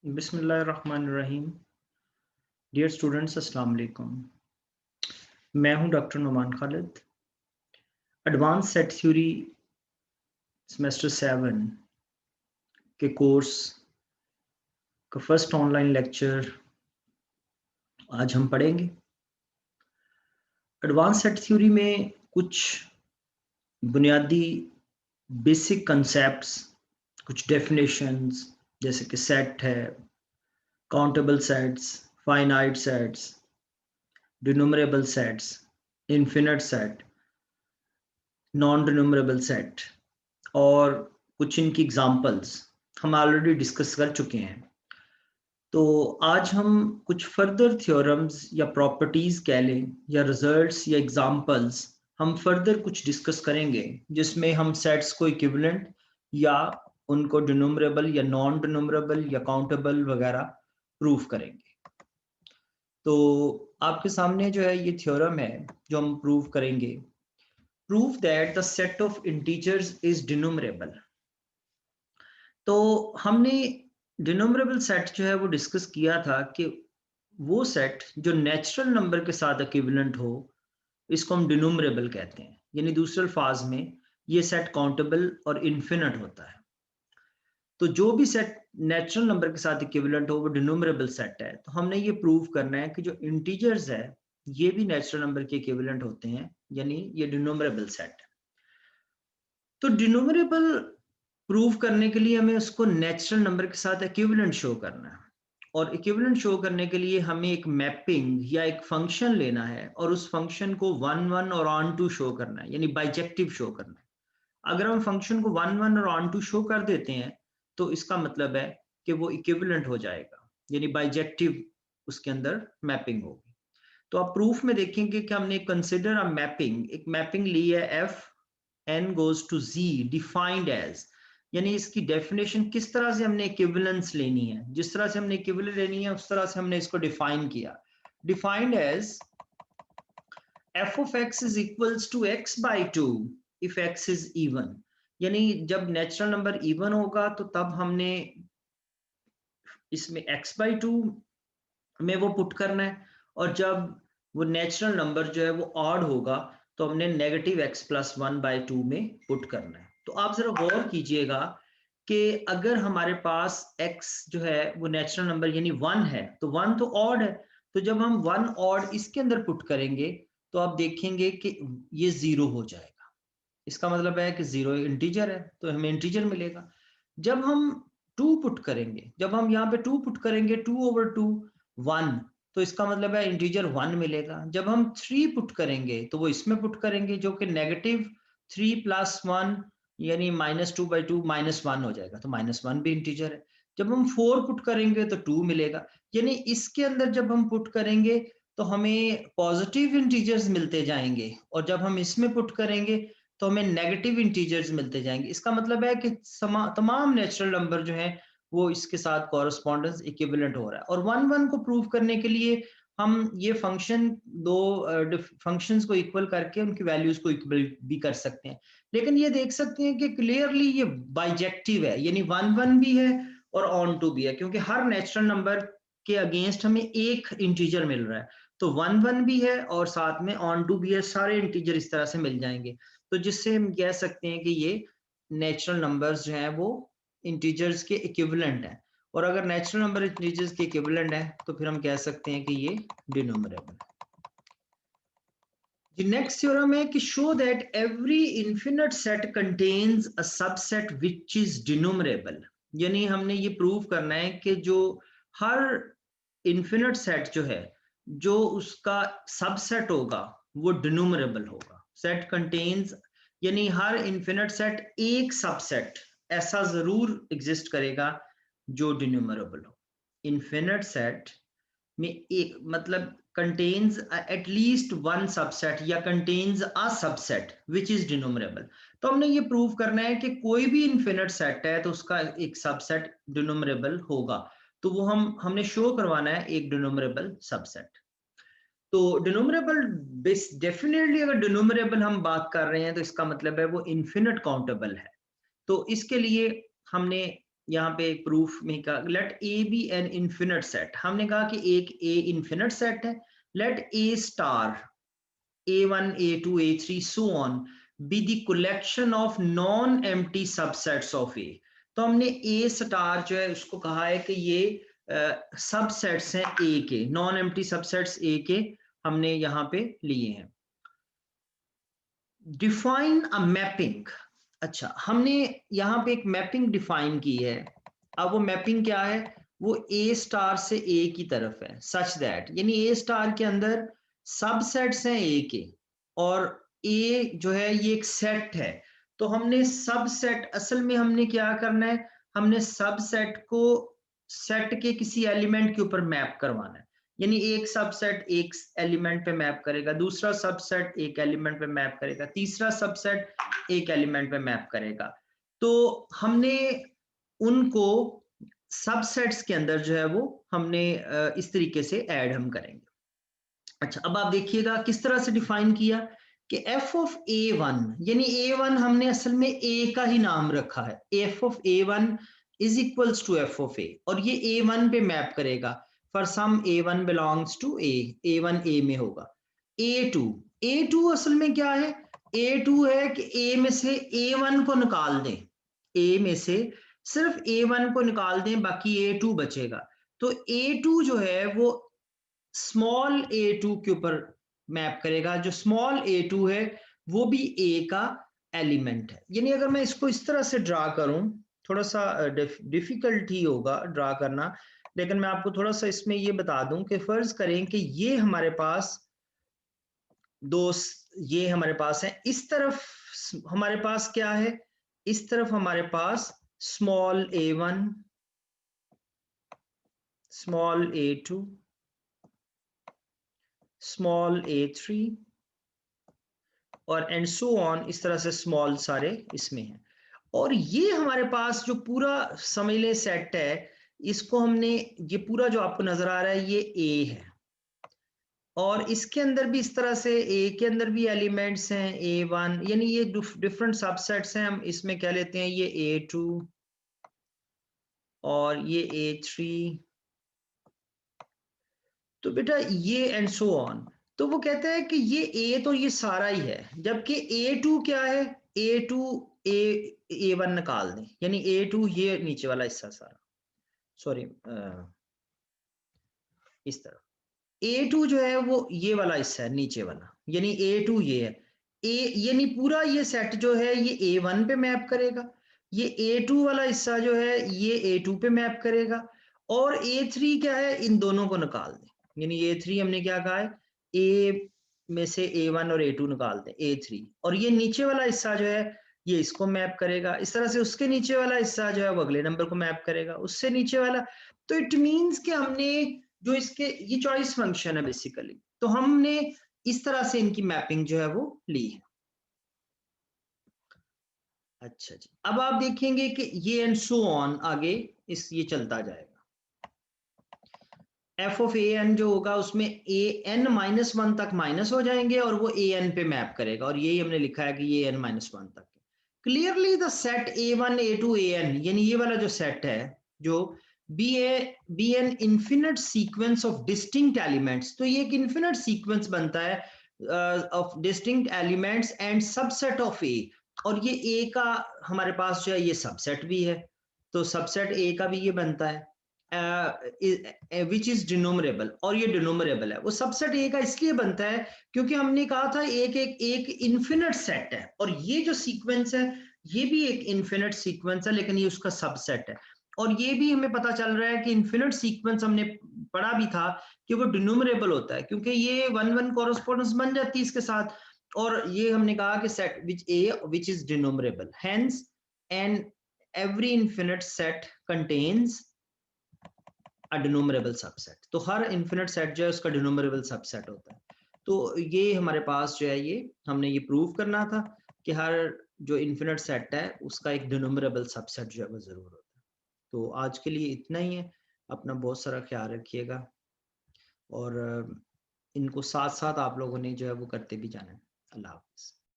बिस्मिल्लाहिर्रहमानिर्रहीम। Dear students, अस्सलाम वालेकुम। मैं हूं doctor Numan Khalid. Advance set theory semester 7 के कोर्स का फर्स्ट ऑनलाइन लेक्चर आज हम पढ़ेंगे। एडवांस सेट थ्योरी में कुछ बुनियादी बेसिक कंसेप्ट्स, कुछ डेफिनेशंस जैसे कि सेट है, countable sets, finite sets, denumerable sets, infinite set, non denumerable set और कुछ इनकी एग्जांपल्स हम ऑलरेडी डिस्कस कर चुके हैं। तो आज हम कुछ फर्दर थ्योरम्स या प्रॉपर्टीज कह लें या रिजल्ट्स या एग्जांपल्स हम फर्दर कुछ डिस्कस करेंगे जिसमें हम सेट्स को इक्विवेलेंट या उनको डिनोमरेबल या नॉन डिनोमरेबल या काउंटेबल वगैरह प्रूफ करेंगे। तो आपके सामने जो है ये थ्योरम है जो हम प्रूव करेंगे। Prove that the set of integers is denumerable। तो हमने डिनोमरेबल सेट जो है वो डिस्कस किया था कि वो सेट जो नेचुरल नंबर के साथ इक्विवेलेंट हो इसको हम डिनोमरेबल कहते हैं, यानी दूसरे अल्फाज में ये सेट काउंटेबल और इन्फिनिट होता है। तो जो भी सेट नेचुरल नंबर के साथ इक्विवेलेंट हो वो डिनोमरेबल सेट है। तो हमने ये प्रूव करना है कि जो इंटीजर्स है ये भी नेचुरल नंबर के इक्विवेलेंट होते हैं, यानी ये डिनोमरेबल सेट है। तो डिनोमरेबल प्रूव करने के लिए हमें उसको नेचुरल नंबर के साथ इक्विवेलेंट शो करना है, और इक्विवेलेंट शो करने के लिए हमें एक मैपिंग या एक फंक्शन लेना है और उस फंक्शन को 1 1 और ऑन टू शो करना है, यानी बाइजेक्टिव शो करना है। अगर हम फंक्शन को 1 1 और ऑन टू शो कर देते हैं तो इसका मतलब है कि वो इक्विवेलेंट हो जाएगा, यानी बाइजेक्टिव उसके अंदर मैपिंग होगी। तो आप प्रूफ में देखेंगे कि हमने कंसिडर अ मैपिंग, एक मैपिंग ली है F n goes to z defined as, यानी इसकी डेफिनेशन किस तरह से हमने इक्विवेलेंस लेनी है, जिस तरह से हमने इक्विवेलेंस लेनी है उस तरह से हमने इसको डिफाइन किया। Defined as f of x is equals to x by 2 if x is even, यानी जब नेचुरल नंबर इवन होगा तो तब हमने इसमें x by 2 में वो पुट करना है, और जब वो नेचुरल नंबर जो है वो ऑड होगा तो हमने नेगेटिव x प्लस 1/2 में पुट करना है। तो आप जरा गौर कीजिएगा कि अगर हमारे पास x जो है वो नेचुरल नंबर यानी 1 है तो 1 तो ऑड है, तो जब हम 1 ऑड इसके अंदर पुट करेंगे तो आप देखेंगे कि ये 0 हो जाएगा। इसका मतलब है कि 0 इंटीजर है तो हमें इंटीजर मिलेगा। जब हम 2 पुट करेंगे, जब हम यहाँ पे 2 पुट करेंगे 2/2 1, तो इसका मतलब है इंटीजर 1 मिलेगा। जब हम 3 पुट करेंगे तो वो इसमें पुट करेंगे जो कि नेगेटिव 3 प्लस 1 यानी -2/2 -1 हो जाएगा, तो -1 भी इंटीजर है। जब हम 4 पुट करेंगे तो 2 मिलेगा, यानी इसके अंदर जब हम पुट करेंगे तो हमें पॉजिटिव इंटीजर्स मिलते जाएंगे, और जब हम इसमें पुट करेंगे तो हमें नेगेटिव इंटीजर्स मिलते जाएंगे। इसका मतलब है कि तमाम नेचुरल नंबर जो है वो इसके साथ कॉरेस्पॉन्डेंस इक्विवेलेंट हो रहा है। और 1 1 को प्रूव करने के लिए हम ये फंक्शन दो फंक्शंस को इक्वल करके उनकी वैल्यूज को इक्वल भी कर सकते हैं, लेकिन ये देख सकते हैं कि क्लियरली ये बाइजेक्टिव है, यानी 1 1 भी है और ऑन टू भी है, क्योंकि हर नेचुरल नंबर के अगेंस्ट हमें एक इंटीजर मिल रहा है। तो 1 1 भी है और साथ में ऑन टू भी है, सारे इंटीजर इस तरह से मिल जाएंगे। तो जिससे हम कह सकते हैं कि ये नेचुरल नंबर्स जो हैं वो इंटीजर्स के इक्विवेलेंट हैं, और अगर नेचुरल नंबर इंटीजर्स के इक्विवेलेंट है तो फिर हम कह सकते हैं कि ये डिनोमरेबल है। The next theorem है कि show that every infinite set contains a subset which is denumerable, यानी हमने ये प्रूव करना है कि जो हर इन्फिनिट सेट जो है जो उसका सबसेट होगा वो डिनोमरेबल होगा। सेट कंटेन्स यानी हर इन्फिनिट सेट एक सबसेट ऐसा जरूर एग्जिस्ट करेगा जो डिनोमरेबल हो। इन्फिनिट सेट में एक मतलब contains at least one subset या contains a subset which is डिनोमरेबल। तो हमने ये प्रूव करना है कि कोई भी इन्फिनिट सेट है तो उसका एक सबसेट डिनोमरेबल होगा, तो वो हमने शो करवाना है एक डिनोमरेबल सबसेट। तो डिनोमरेबल डेफिनेटली अगर डिनोमरेबल हम बात कर रहे हैं तो इसका मतलब है वो इन्फिनिट काउंटेबल है। तो इसके लिए हमने यहाँ पे एक प्रूफ में कहा let A be N infinite set, हमने कहा कि एक ए इन्फिनिट सेट है, let A star A1, A2, A3, so on be the collection of non-empty subsets of A. तो हमने A स्टार जो है उसको कहा है कि ये सबसेट्स हैं A के, नॉन एम्प्टी सबसेट्स A के हमने यहाँ पे लिए हैं। डिफाइन अ मैपिंग, अच्छा हमने यहाँ पे एक मैपिंग डिफाइन की है। अब वो मैपिंग क्या है, वो A स्टार से A की तरफ है, सच दैट यानी A स्टार के अंदर सबसेट्स हैं A के, और A जो है ये एक सेट है। तो हमने सबसेट, असल में हमने क्या करना है, हमने सबसेट को सेट के किसी एलिमेंट के ऊपर मैप करवाना है। यानी एक सबसेट एक एलिमेंट पे मैप करेगा, दूसरा सबसेट एक एलिमेंट पे मैप करेगा, तीसरा सबसेट एक एलिमेंट पे मैप करेगा। तो हमने उनको सबसेट्स के अंदर जो है वो हमने इस तरीके से ऐड हम करेंगे। अच्छा अब आप देखिएगा किस तरह से डिफाइन किया कि f ऑफ a1, यानी a1 हमने असल में a का ही नाम रखा है, f of a1 is equals to f of a, और ये a1 पे मैप करेगा for some a1 belongs to a, a1 a में होगा। a2 असल में क्या है, a2 है कि a में से a1 को निकाल दें, a में से सिर्फ a1 को निकाल दें, बाकी a2 बचेगा। तो a2 जो है वो स्मॉल a2 के ऊपर मैप करेगा, जो स्मॉल a2 है वो भी a का एलिमेंट है। यानी अगर मैं इसको इस तरह से ड्रा करूं, थोड़ा सा डिफिकल्ट ही होगा ड्रा करना, लेकिन मैं आपको थोड़ा सा इसमें ये बता दूं कि फर्ज करें कि ये हमारे पास ये हमारे पास है, इस तरफ हमारे पास क्या है, इस तरफ हमारे पास small a1, small a2, small a3 और एंड सो ऑन, इस तरह से स्मॉल सारे इसमें हैं। और ये हमारे पास जो पूरा समझ लें सेट है, इसको हमने, ये पूरा जो आपको नजर आ रहा है ये A है, और इसके अंदर भी इस तरह से A के अंदर भी एलिमेंट्स हैं A1, यानी ये डिफरेंट सबसेट्स हैं। हम इसमें क्या लेते हैं, ये A2 और ये A3, तो बेटा ये एंड सो ऑन। तो वो कहता है कि ये A तो ये सारा ही है, जबकि A2 क्या है, A2 A1 निकाल दें, यानी A2 ये नीचे वाला हिस्सा सारा, सॉरी इस तरफ A2 जो है वो ये वाला हिस्सा है नीचे वाला, यानी A2 ये है यानी पूरा ये सेट जो है ये A1 पे मैप करेगा, ये A2 वाला हिस्सा जो है ये A2 पे मैप करेगा, और A3 क्या है, इन दोनों को निकाल दें, यानी A3 हमने क्या कहा है, A में से A1 और A2 निकाल दें, A3, और ये नीचे वाला हिस्सा जो है ये इसको मैप करेगा, इस तरह से उसके नीचे वाला हिस्सा जो है वो अगले नंबर को मैप करेगा, उससे नीचे वाला। तो इट मींस कि हमने जो इसके, ये चॉइस फंक्शन है बेसिकली, तो हमने इस तरह से इनकी मैपिंग जो है वो ली है। अच्छा जी, अब आप देखेंगे कि ये एंड सो ऑन आगे ये चलता जाएगा। एफ ऑफ ए एन जो होगा उसमें ए एन -1 तक माइनस हो जाएंगे और वो ए एन पे मैप करेगा, और यही हमने लिखा है कि ये एन -1 तक है। Clearly the set A1 A2 AN, यानी ये वाला जो सेट है जो B N infinite sequence of distinct elements, तो ये एक इन्फिनिट सीक्वेंस बनता है of distinct elements and subset of A, और ये ए का हमारे पास जो है ये सबसेट भी है, तो सबसेट ए का भी ये बनता है विच इज डिनोमरेबल, और ये डिनोमरेबल है। वो सबसेट ए का इसलिए बनता है क्योंकि हमने कहा था एक इन्फिनिट सेट है, और ये जो सीक्वेंस है ये भी एक इन्फिनिट सीक्वेंस है, लेकिन ये उसका सबसेट है। और ये भी हमें पता चल रहा है कि इन्फिनिट सीक्वेंस हमने पढ़ा भी था कि वो डिनोमरेबल होता है, क्योंकि ये 1-1 कॉरेस्पॉन्डेंस बन जाती है इसके साथ, और ये हमने कहा कि set which is denumerable, hence and every infinite set contains a denumerable subset. तो हर इन्फिनिट सेट जो है उसका डिनोमरेबल सबसेट होता है। तो ये हमारे पास जो है ये हमने ये प्रूव करना था कि हर जो इन्फिनिट सेट है उसका एक डिनोमरेबल सबसेट जो है वो जरूर होता है। तो आज के लिए इतना ही है, अपना बहुत सारा ख्याल रखिएगा, और इनको साथ साथ आप लोगों ने जो है वो करते भी जाना है। अल्लाह हाफिज़।